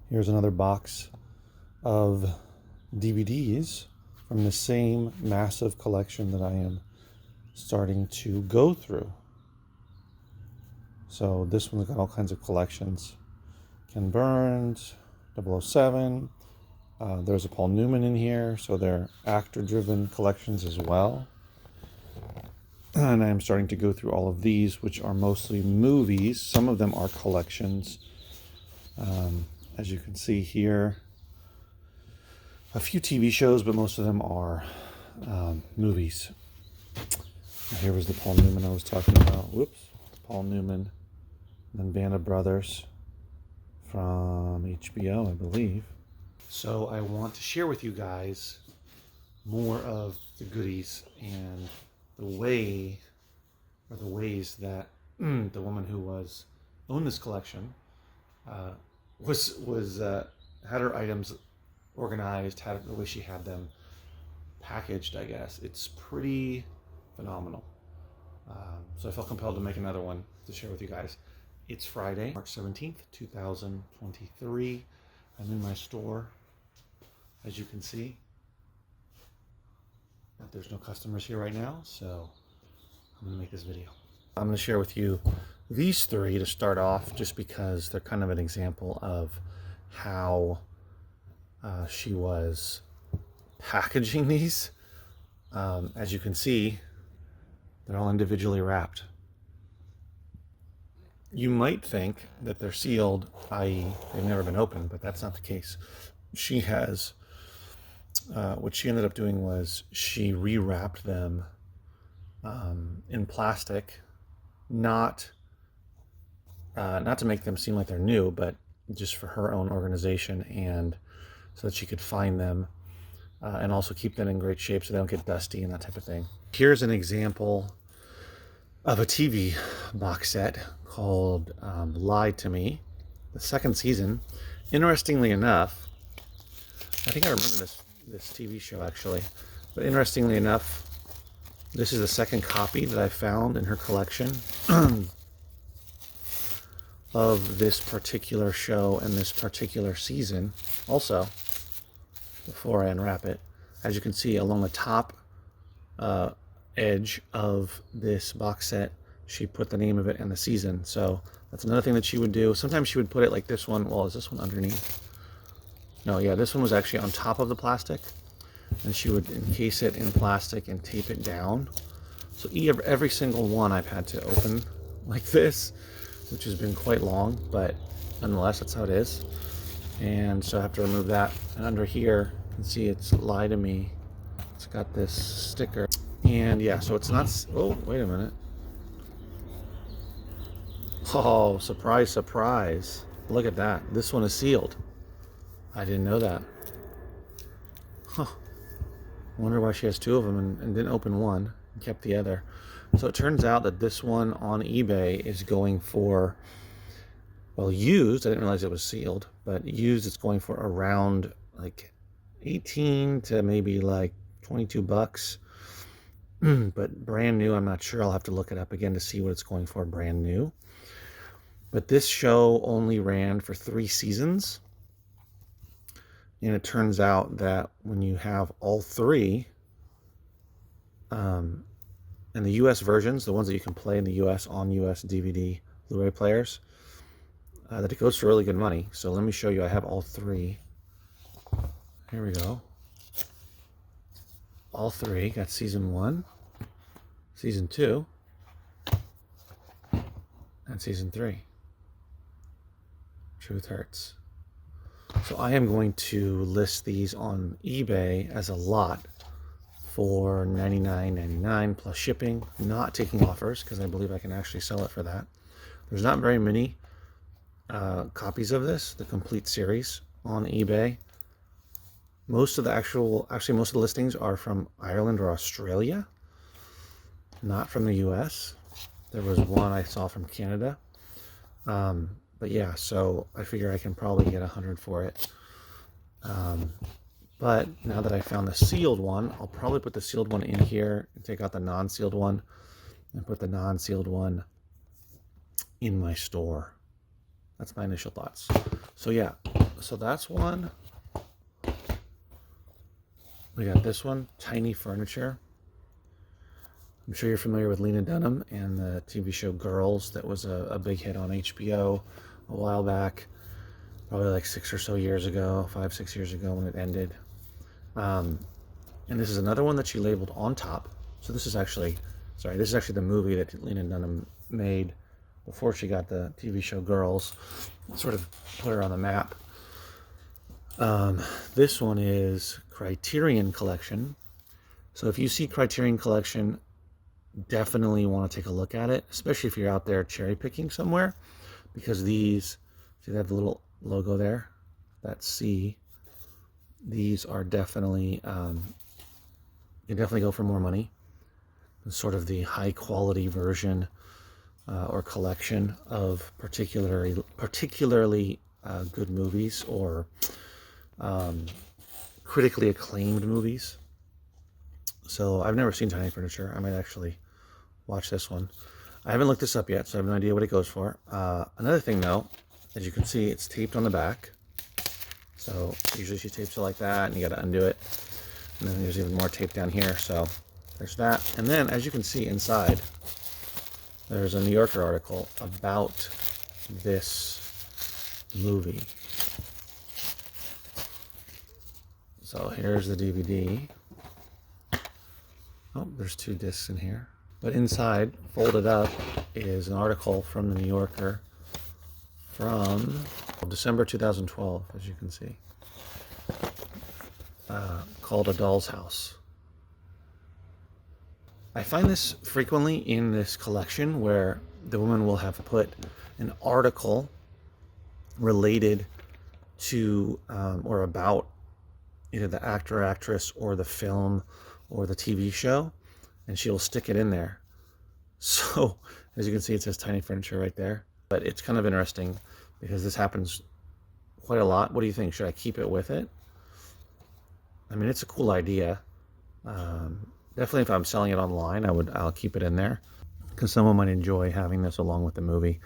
Here's another box of DVDs from the same massive collection that I am starting to go through. So this one's got all kinds of collections. Ken Burns, 007. There's a Paul Newman in here, so they're actor-driven collections as well. And I'm starting to go through all of these, which are mostly movies. Some of them are collections. As you can see here, a few TV shows, but most of them are movies. Here was the Paul Newman I was talking about. Whoops. Paul Newman. And then Band of Brothers from HBO, I believe. So I want to share with you guys more of the goodies and the ways that the woman who owned this collection had her items organized, had the way she had them packaged, I guess. It's pretty phenomenal. So I felt compelled to make another one to share with you guys. It's Friday, March 17th, 2023. I'm in my store, as you can see. But there's no customers here right now, so I'm going to make this video. I'm going to share with you these three to start off, just because they're kind of an example of how she was packaging these. As you can see, they're all individually wrapped. You might think that they're sealed, i.e. they've never been opened, but that's not the case. She has, what she ended up doing was she rewrapped them in plastic, not to make them seem like they're new, but just for her own organization and so that she could find them and also keep them in great shape so they don't get dusty and that type of thing. Here's an example of a TV box set called Lie to Me, the second season. Interestingly enough, I think I remember this TV show actually, but interestingly enough, this is the second copy that I found in her collection of this particular show and this particular season. Also, before I unwrap it, as you can see along the top edge of this box set, she put the name of it and the season. So that's another thing that she would do. Sometimes she would put it like this one. Well, is this one underneath? No, yeah, this one was actually on top of the plastic, and she would encase it in plastic and tape it down. So every single one I've had to open like this, which has been quite long, but nonetheless, that's how it is. And so I have to remove that. And under here, you can see it's Lie to Me. It's got this sticker. And yeah, so it's not, oh, wait a minute. Oh, surprise, surprise. Look at that. This one is sealed. I didn't know that. Huh. I wonder why she has two of them and didn't open one and kept the other. So it turns out that this one on eBay is going for, well, used, I didn't realize it was sealed, but used it's going for around like 18 to maybe like 22 bucks. But brand new, I'm not sure. I'll have to look it up again to see what it's going for brand new. But this show only ran for 3 seasons. And it turns out that when you have all 3, and the US versions, the ones that you can play in the US on US DVD Blu-ray players, that it goes for really good money. So let me show you. I have all 3. Here we go. All 3. Got season 1, season 2, and season 3. Truth Hurts. So I am going to list these on eBay as a lot for $99.99 plus shipping, not taking offers, because I believe I can actually sell it for that. There's not very many copies of this, the complete series, on eBay. Most of the listings are from Ireland or Australia, not from the US. There was one I saw from Canada. But yeah, so I figure I can probably get 100 for it. But now that I found the sealed one, I'll probably put the sealed one in here and take out the non-sealed one and put the non-sealed one in my store. That's my initial thoughts. So yeah, So that's one. We got this one, Tiny Furniture. I'm sure you're familiar with Lena Dunham and the TV show Girls. That was a big hit on HBO a while back, probably like 6 or so years ago, 5, 6 years ago when it ended. And this is another one that she labeled on top. So this is actually the movie that Lena Dunham made before she got the TV show Girls. Sort of put her on the map. This one is Criterion Collection. So if you see Criterion Collection, definitely want to take a look at it, especially if you're out there cherry picking somewhere, because these, see that little logo there, that C, these are definitely, you definitely go for more money. It's sort of the high quality version or collection of particularly good movies or critically acclaimed movies. So I've never seen Tiny Furniture. I might actually watch this one. I haven't looked this up yet, so I have no idea what it goes for. Another thing though, as you can see, it's taped on the back. So usually she tapes it like that and you got to undo it. And then there's even more tape down here. So there's that. And then as you can see inside, there's a New Yorker article about this movie. So here's the DVD. Oh, there's 2 discs in here. But inside, folded up, is an article from the New Yorker from December 2012, as you can see, called A Doll's House. I find this frequently in this collection where the woman will have put an article related to or about either the actor or actress or the film or the TV show, and she'll stick it in there. So as you can see, it says Tiny Furniture right there. But it's kind of interesting because this happens quite a lot. What do you think? Should I keep it with it? I mean, it's a cool idea. Definitely if I'm selling it online, I'll keep it in there because someone might enjoy having this along with the movie.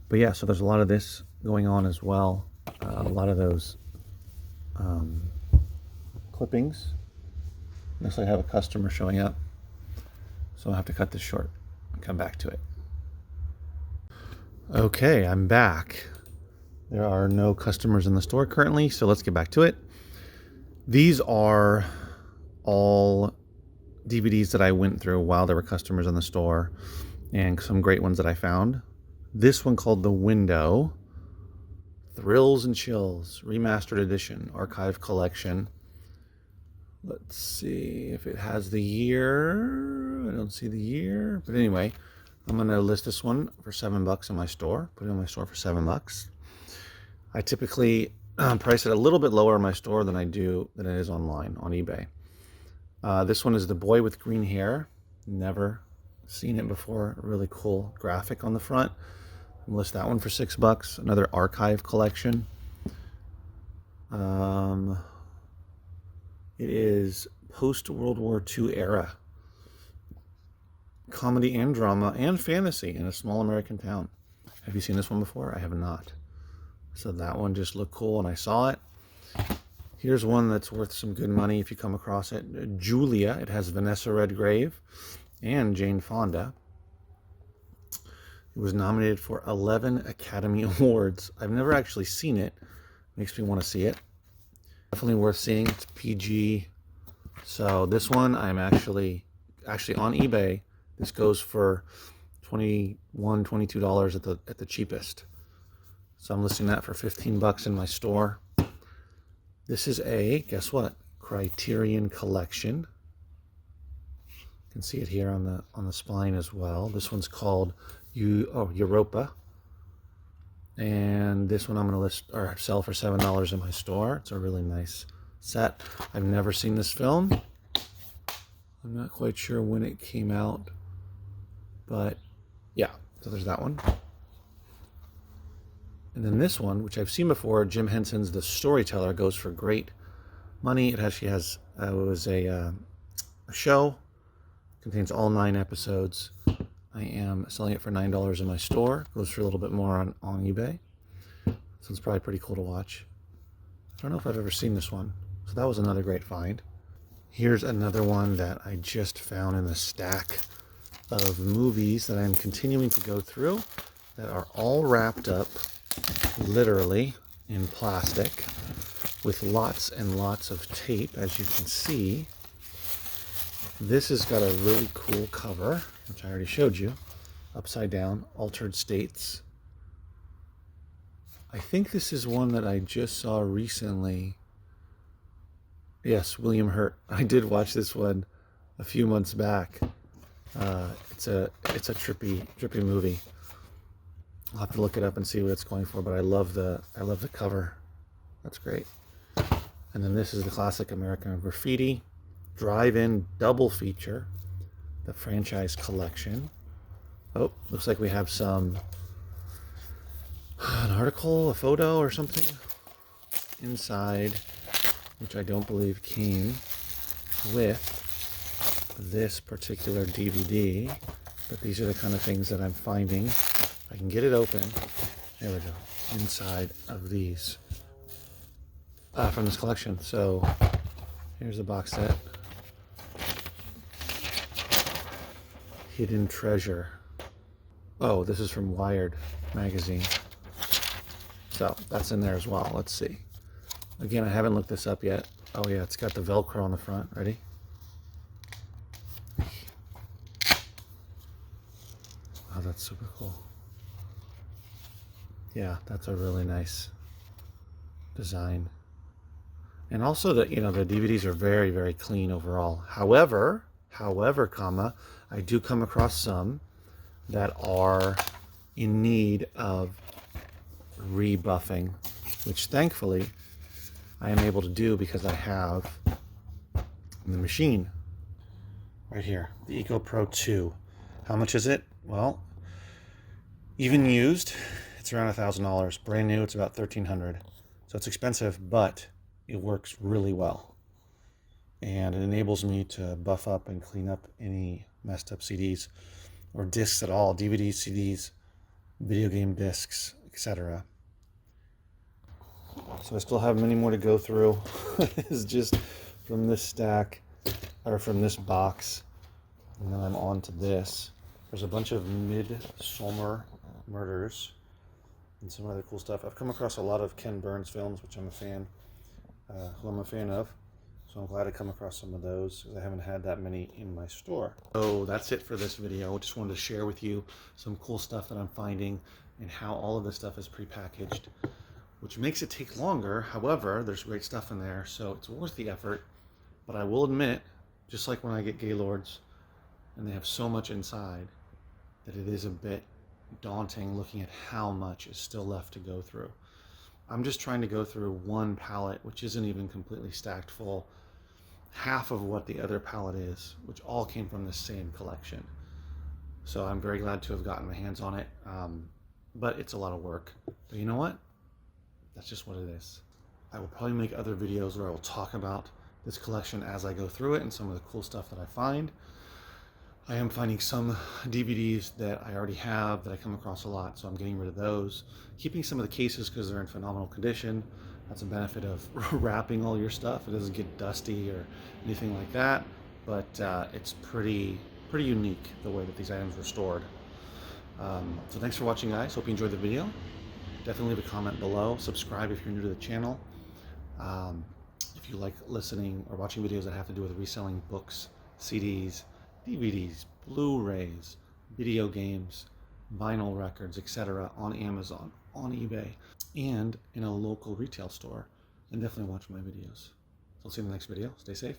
But yeah, so there's a lot of this going on as well. A lot of those clippings. Looks like I have a customer showing up, so I'll have to cut this short and come back to it. Okay, I'm back. There are no customers in the store currently, so let's get back to it. These are all DVDs that I went through while there were customers in the store, and some great ones that I found. This one called The Window, Thrills and Chills, Remastered Edition, Archive Collection. Let's see if it has the year. I don't see the year, but anyway, I'm going to list this one for $7 in my store. Put it in my store for $7. I typically price it a little bit lower in my store than it is online on eBay. This one is The Boy with Green Hair. Never seen it before. A really cool graphic on the front. I'll list that one for $6. Another Archive Collection. It is post-World War II era. Comedy and drama and fantasy in a small American town. Have you seen this one before? I have not. So that one just looked cool and I saw it. Here's one that's worth some good money if you come across it. Julia. It has Vanessa Redgrave and Jane Fonda. It was nominated for 11 Academy Awards. I've never actually seen it. Makes me want to see it. Definitely worth seeing. It's PG. So this one I'm actually on eBay. This goes for $21, $22 at the cheapest. So I'm listing that for $15 in my store. This is guess what? Criterion Collection. You can see it here on the spine as well. This one's called Europa. And this one I'm going to sell for $7 in my store. It's a really nice set. I've never seen this film. I'm not quite sure when it came out. But yeah, so there's that one. And then this one, which I've seen before, Jim Henson's The Storyteller, goes for great money. It actually has, it was a show, contains all 9 episodes. I am selling it for $9 in my store. Goes for a little bit more on eBay. So it's probably pretty cool to watch. I don't know if I've ever seen this one. So that was another great find. Here's another one that I just found in a stack of movies that I'm continuing to go through that are all wrapped up literally in plastic with lots and lots of tape. As you can see, this has got a really cool cover, which I already showed you. Upside down, altered states. I think this is one that I just saw recently. Yes, William Hurt. I did watch this one a few months back. It's a trippy movie. I'll have to look it up and see what it's going for, but I love the cover. That's great. And then this is the classic American Graffiti drive-in double feature, the franchise collection. Oh, looks like we have an article, a photo or something inside, which I don't believe came with this particular DVD, but these are the kind of things that I'm finding. I can get it open. There we go. Inside of these from this collection. So here's the box set. Hidden Treasure. Oh, this is from Wired magazine. So that's in there as well. Let's see. Again, I haven't looked this up yet. Oh yeah, it's got the Velcro on the front. Ready? Oh, that's super cool. Yeah, that's a really nice design. And also the DVDs are very, very clean overall. However, I do come across some that are in need of rebuffing, which thankfully I am able to do because I have the machine right here, the EcoPro 2. How much is it? Well, even used, it's around $1,000. Brand new, it's about $1,300. So it's expensive, but it works really well. And it enables me to buff up and clean up any messed up CDs or discs at all, DVDs, CDs, video game discs, etc. So I still have many more to go through. It's just from this stack, or from this box, and then I'm on to this. There's a bunch of Midsommar Murders and some other cool stuff. I've come across a lot of Ken Burns films, which I'm a fan, of. So I'm glad I come across some of those, because I haven't had that many in my store. So that's it for this video. I just wanted to share with you some cool stuff that I'm finding and how all of this stuff is prepackaged, which makes it take longer. However, there's great stuff in there, so it's worth the effort. But I will admit, just like when I get Gaylords and they have so much inside, that it is a bit daunting looking at how much is still left to go through. I'm just trying to go through one pallet, which isn't even completely stacked full, half of what the other pallet is, which all came from the same collection. So I'm very glad to have gotten my hands on it, but it's a lot of work. But you know what? That's just what it is. I will probably make other videos where I will talk about this collection as I go through it and some of the cool stuff that I find. I am finding some DVDs that I already have that I come across a lot, so I'm getting rid of those. Keeping some of the cases because they're in phenomenal condition. That's a benefit of wrapping all your stuff. It doesn't get dusty or anything like that, but it's pretty unique the way that these items were stored. So thanks for watching, guys. Hope you enjoyed the video. Definitely leave a comment below. Subscribe if you're new to the channel. If you like listening or watching videos that have to do with reselling books, CDs, DVDs, Blu-rays, video games, vinyl records, etc. on Amazon, on eBay, and in a local retail store, then definitely watch my videos. So I'll see you in the next video. Stay safe.